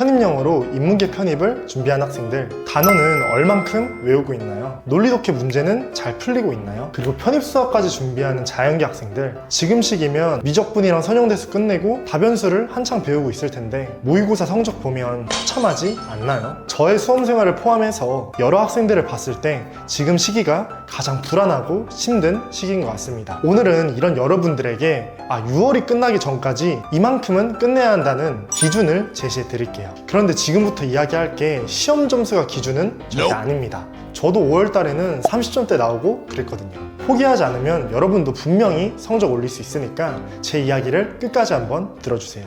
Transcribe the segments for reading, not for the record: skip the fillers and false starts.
편입영어로 인문계 편입을 준비한 학생들, 단어는 얼만큼 외우고 있나요? 논리독해 문제는 잘 풀리고 있나요? 그리고 편입 수학까지 준비하는 자연계 학생들, 지금 시기면 미적분이랑 선형대수 끝내고 다변수를 한창 배우고 있을 텐데 모의고사 성적 보면 처참하지 않나요? 저의 수험생활을 포함해서 여러 학생들을 봤을 때 지금 시기가 가장 불안하고 힘든 시기인 것 같습니다. 오늘은 이런 여러분들에게 6월이 끝나기 전까지 이만큼은 끝내야 한다는 기준을 제시해 드릴게요. 그런데 지금부터 이야기할 게 시험 점수가 기준은 절대 아닙니다. 저도 5월 달에는 30점대 나오고 그랬거든요. 포기하지 않으면 여러분도 분명히 성적 올릴 수 있으니까 제 이야기를 끝까지 한번 들어주세요.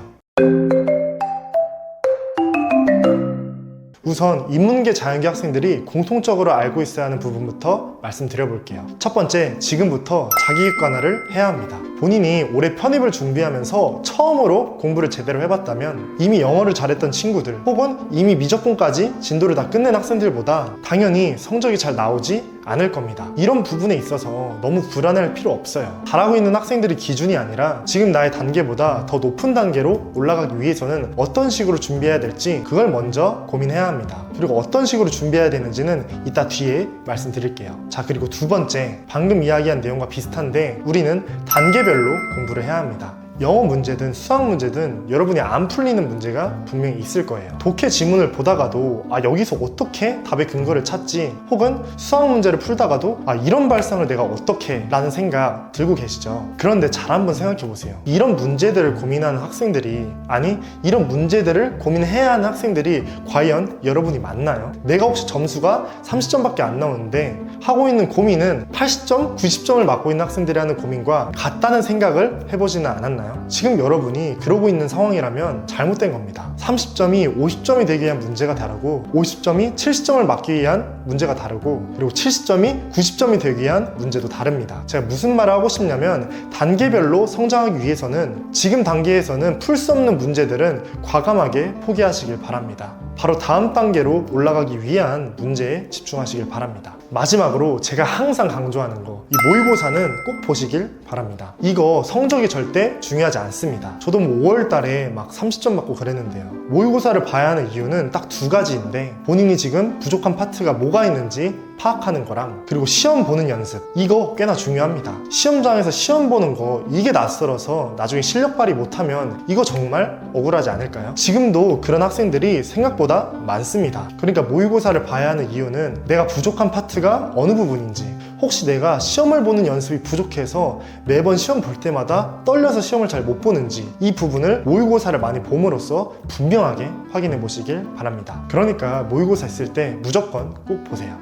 우선 인문계 자연계 학생들이 공통적으로 알고 있어야 하는 부분부터 말씀드려볼게요. 첫 번째, 지금부터 자기객관화를 해야 합니다. 본인이 올해 편입을 준비하면서 처음으로 공부를 제대로 해봤다면 이미 영어를 잘했던 친구들 혹은 이미 미적분까지 진도를 다 끝낸 학생들보다 당연히 성적이 잘 나오지 않을 겁니다. 이런 부분에 있어서 너무 불안할 필요 없어요. 잘하고 있는 학생들이 기준이 아니라 지금 나의 단계보다 더 높은 단계로 올라가기 위해서는 어떤 식으로 준비해야 될지 그걸 먼저 고민해야 합니다. 그리고 어떤 식으로 준비해야 되는지는 이따 뒤에 말씀드릴게요. 자, 그리고 두 번째, 방금 이야기한 내용과 비슷한데 우리는 단계별로 공부를 해야 합니다. 영어 문제든 수학 문제든 여러분이 안 풀리는 문제가 분명히 있을 거예요. 독해 지문을 보다가도 여기서 어떻게 답의 근거를 찾지? 혹은 수학 문제를 풀다가도 이런 발상을 내가 어떻게? 라는 생각 들고 계시죠? 그런데 잘 한번 생각해 보세요. 이런 문제들을 고민하는 학생들이, 아니 이런 문제들을 고민해야 하는 학생들이 과연 여러분이 맞나요? 내가 혹시 점수가 30점밖에 안 나오는데 하고 있는 고민은 80점, 90점을 맞고 있는 학생들이 하는 고민과 같다는 생각을 해보지는 않았나요? 지금 여러분이 그러고 있는 상황이라면 잘못된 겁니다. 30점이 50점이 되기 위한 문제가 다르고 50점이 70점을 맞기 위한 문제가 다르고 그리고 70점이 90점이 되기 위한 문제도 다릅니다. 제가 무슨 말을 하고 싶냐면 단계별로 성장하기 위해서는 지금 단계에서는 풀 수 없는 문제들은 과감하게 포기하시길 바랍니다. 바로 다음 단계로 올라가기 위한 문제에 집중하시길 바랍니다. 마지막으로 제가 항상 강조하는 거, 이 모의고사는 꼭 보시길 바랍니다. 이거 성적이 절대 중요하지 않습니다. 저도 5월 달에 막 30점 맞고 그랬는데요. 모의고사를 봐야 하는 이유는 딱 두 가지인데 본인이 지금 부족한 파트가 뭐가 있는지 파악하는 거랑 그리고 시험 보는 연습, 이거 꽤나 중요합니다. 시험장에서 시험 보는 거 이게 낯설어서 나중에 실력 발휘 못하면 이거 정말 억울하지 않을까요? 지금도 그런 학생들이 생각보다 많습니다. 그러니까 모의고사를 봐야 하는 이유는 내가 부족한 파트가 어느 부분인지, 혹시 내가 시험을 보는 연습이 부족해서 매번 시험 볼 때마다 떨려서 시험을 잘 못 보는지, 이 부분을 모의고사를 많이 봄으로써 분명하게 확인해 보시길 바랍니다. 그러니까 모의고사 있을 때 무조건 꼭 보세요.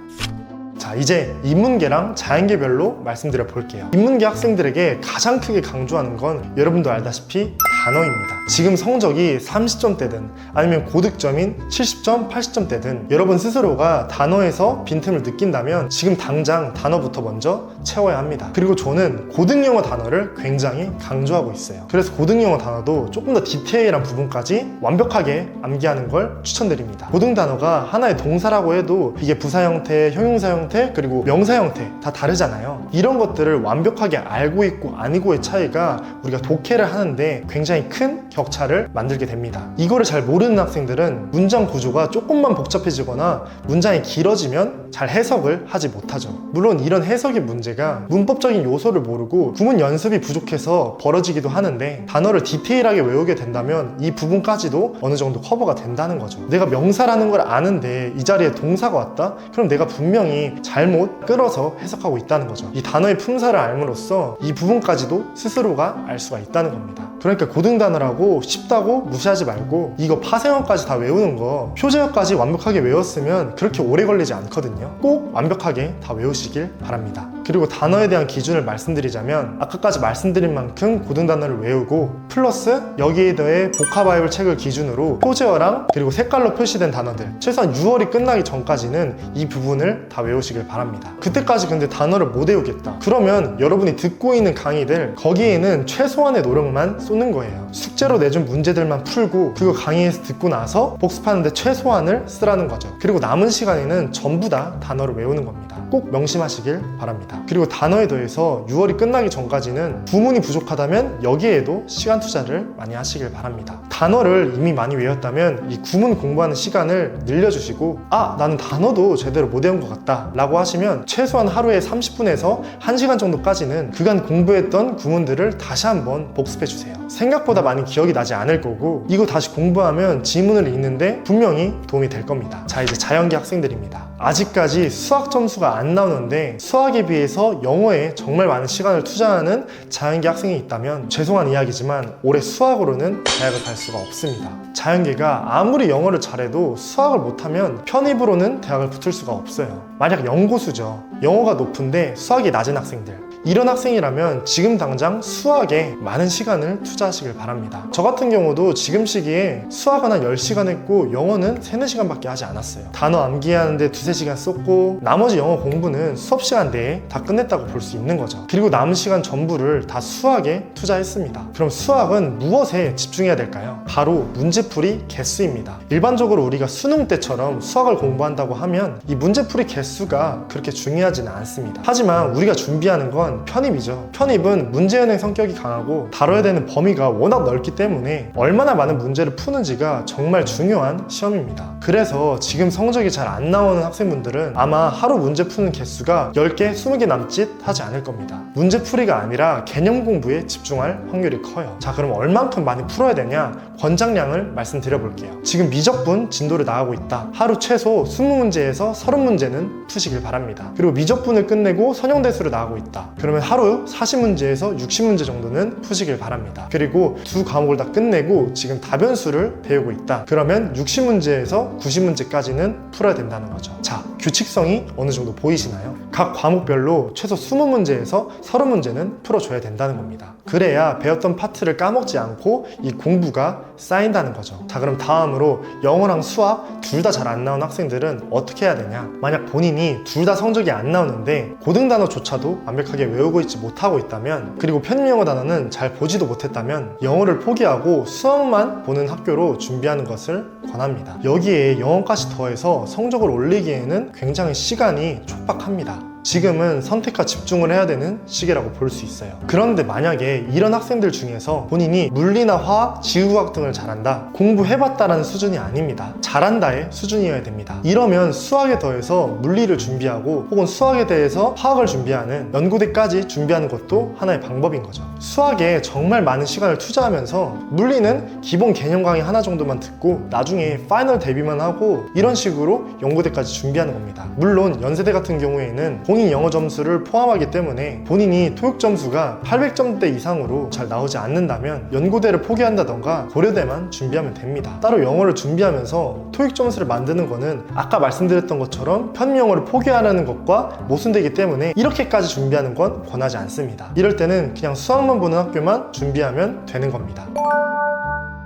자, 이제 인문계랑 자연계별로 말씀드려 볼게요. 인문계 학생들에게 가장 크게 강조하는 건 여러분도 알다시피 단어입니다. 지금 성적이 30점대든 아니면 고득점인 70점, 80점대든 여러분 스스로가 단어에서 빈틈을 느낀다면 지금 당장 단어부터 먼저 채워야 합니다. 그리고 저는 고등영어 단어를 굉장히 강조하고 있어요. 그래서 고등영어 단어도 조금 더 디테일한 부분까지 완벽하게 암기하는 걸 추천드립니다. 고등 단어가 하나의 동사라고 해도 이게 부사 형태, 형용사 형태, 그리고 명사 형태 다 다르잖아요. 이런 것들을 완벽하게 알고 있고 아니고의 차이가 우리가 독해를 하는데 굉장히 큰 격차를 만들게 됩니다. 이거를 잘 모르는 학생들은 문장 구조가 조금만 복잡해지거나 문장이 길어지면 잘 해석을 하지 못하죠. 물론 이런 해석의 문제가 문법적인 요소를 모르고 구문 연습이 부족해서 벌어지기도 하는데 단어를 디테일하게 외우게 된다면 이 부분까지도 어느 정도 커버가 된다는 거죠. 내가 명사라는 걸 아는데 이 자리에 동사가 왔다? 그럼 내가 분명히 잘못 끌어서 해석하고 있다는 거죠. 이 단어의 품사를 알므로써 이 부분까지도 스스로가 알 수가 있다는 겁니다. 그러니까 고등 단어라고 쉽다고 무시하지 말고 이거 파생어까지 다 외우는 거, 표제어까지 완벽하게 외웠으면 그렇게 오래 걸리지 않거든요. 꼭 완벽하게 다 외우시길 바랍니다. 그리고 단어에 대한 기준을 말씀드리자면 아까까지 말씀드린 만큼 고등 단어를 외우고 플러스 여기에 더해 보카바이블 책을 기준으로 표제어랑 그리고 색깔로 표시된 단어들, 최소한 6월이 끝나기 전까지는 이 부분을 다 외우시길 바랍니다. 그때까지 근데 단어를 못 외우겠다, 그러면 여러분이 듣고 있는 강의들 거기에는 최소한의 노력만 쏘는 거예요. 숙제로 내준 문제들만 풀고 그거 강의에서 듣고 나서 복습하는데 최소한을 쓰라는 거죠. 그리고 남은 시간에는 전부 다 단어를 외우는 겁니다. 꼭 명심하시길 바랍니다. 그리고 단어에 더해서 6월이 끝나기 전까지는 구문이 부족하다면 여기에도 시간 투자를 많이 하시길 바랍니다. 단어를 이미 많이 외웠다면 이 구문 공부하는 시간을 늘려주시고 나는 단어도 제대로 못 외운 것 같다 라고 하시면 최소한 하루에 30분에서 1시간 정도까지는 그간 공부했던 구문들을 다시 한번 복습해주세요. 생각보다 많이 기억이 나지 않을 거고 이거 다시 공부하면 지문을 읽는데 분명히 도움이 될 겁니다. 자, 이제 자연계 학생들입니다. 아직까지 수학 점수가 안 나오는데 수학에 비해서 영어에 정말 많은 시간을 투자하는 자연계 학생이 있다면 죄송한 이야기지만 올해 수학으로는 대학을 갈 수가 없습니다. 자연계가 아무리 영어를 잘해도 수학을 못하면 편입으로는 대학을 붙을 수가 없어요. 만약 연고수죠. 영어가 높은데 수학이 낮은 학생들, 이런 학생이라면 지금 당장 수학에 많은 시간을 투자하시길 바랍니다. 저 같은 경우도 지금 시기에 수학은 한 10시간 했고 영어는 3, 4시간밖에 하지 않았어요. 단어 암기하는데 2, 3시간 썼고 나머지 영어 공부는 수업 시간 내에 다 끝냈다고 볼 수 있는 거죠. 그리고 남은 시간 전부를 다 수학에 투자했습니다. 그럼 수학은 무엇에 집중해야 될까요? 바로 문제풀이 개수입니다. 일반적으로 우리가 수능 때처럼 수학을 공부한다고 하면 이 문제풀이 개수가 그렇게 중요하지는 않습니다. 하지만 우리가 준비하는 건 편입이죠. 편입은 문제은행 성격이 강하고 다뤄야 되는 범위가 워낙 넓기 때문에 얼마나 많은 문제를 푸는지가 정말 중요한 시험입니다. 그래서 지금 성적이 잘 안 나오는 학생분들은 아마 하루 문제 푸는 개수가 10개, 20개 남짓 하지 않을 겁니다. 문제풀이가 아니라 개념 공부에 집중할 확률이 커요. 자, 그럼 얼만큼 많이 풀어야 되냐? 권장량을 말씀드려 볼게요. 지금 미적분 진도를 나가고 있다. 하루 최소 20문제에서 30문제는 푸시길 바랍니다. 그리고 미적분을 끝내고 선형대수를 나가고 있다. 그러면 하루 40문제에서 60문제 정도는 푸시길 바랍니다. 그리고 두 과목을 다 끝내고 지금 다변수를 배우고 있다. 그러면 60문제에서 90문제까지는 풀어야 된다는 거죠. 자, 규칙성이 어느 정도 보이시나요? 각 과목별로 최소 20문제에서 30문제는 풀어줘야 된다는 겁니다. 그래야 배웠던 파트를 까먹지 않고 이 공부가 쌓인다는 거죠. 자, 그럼 다음으로 영어랑 수학 둘 다 잘 안 나온 학생들은 어떻게 해야 되냐? 만약 본인이 둘 다 성적이 안 나오는데 고등 단어조차도 완벽하게 외우고 있지 못하고 있다면, 그리고 편입 영어 단어는 잘 보지도 못했다면 영어를 포기하고 수학만 보는 학교로 준비하는 것을 권합니다. 여기에 영어까지 더해서 성적을 올리기에는 굉장히 시간이 촉박합니다. 지금은 선택과 집중을 해야 되는 시기라고 볼 수 있어요. 그런데 만약에 이런 학생들 중에서 본인이 물리나 화학, 지구과학 등을 잘한다, 공부해봤다라는 수준이 아닙니다. 잘한다의 수준이어야 됩니다. 이러면 수학에 더해서 물리를 준비하고 혹은 수학에 대해서 화학을 준비하는 연고대까지 준비하는 것도 하나의 방법인 거죠. 수학에 정말 많은 시간을 투자하면서 물리는 기본 개념 강의 하나 정도만 듣고 나중에 파이널 대비만 하고 이런 식으로 연고대까지 준비하는 겁니다. 물론 연세대 같은 경우에는 본인 영어 점수를 포함하기 때문에 본인이 토익 점수가 800점대 이상으로 잘 나오지 않는다면 연고대를 포기한다던가 고려대만 준비하면 됩니다. 따로 영어를 준비하면서 토익 점수를 만드는 거는 아까 말씀드렸던 것처럼 편입 영어를 포기하라는 것과 모순되기 때문에 이렇게까지 준비하는 건 권하지 않습니다. 이럴 때는 그냥 수학만 보는 학교만 준비하면 되는 겁니다.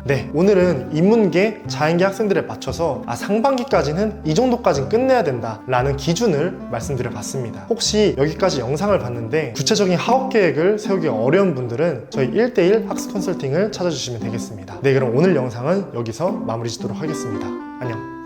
네, 오늘은 인문계, 자연계 학생들에 맞춰서 상반기까지는 이 정도까지는 끝내야 된다 라는 기준을 말씀드려 봤습니다. 혹시 여기까지 영상을 봤는데 구체적인 학업 계획을 세우기 어려운 분들은 저희 1:1 학습 컨설팅을 찾아주시면 되겠습니다. 네, 그럼 오늘 영상은 여기서 마무리 짓도록 하겠습니다. 안녕.